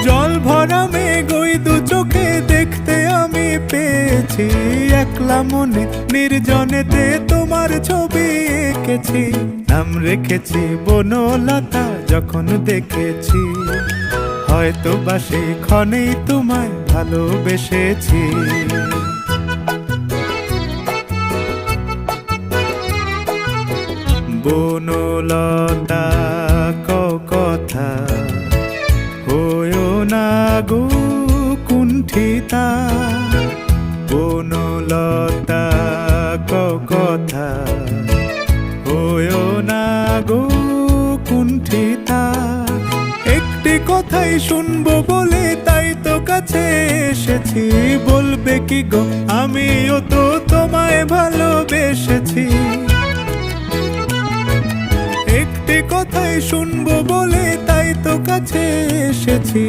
জল ভরা মেঘ ওই দু চোখে দেখতে আমি পেয়েছি, একলা মনে নির্জনেতে তোমার ছবি এঁকেছি। নাম রেখেছি বনলতা যখন দেখেছি, হয়তো বা সেই ক্ষণেই তোমায় ভালোবেসেছি। বনলতা কথা হয়ো না গো কুণ্ঠিতা, বনলতা কথা হয়ো না গো কুণ্ঠিতা। একটি কথাই শুনবো বলে তাই তো কাছে এসেছি, বলবে কি গো আমিও তো তোমায় ভালোবেসেছি। একটি কথাই শুনবো বলে তাই তো কাছে এসেছি,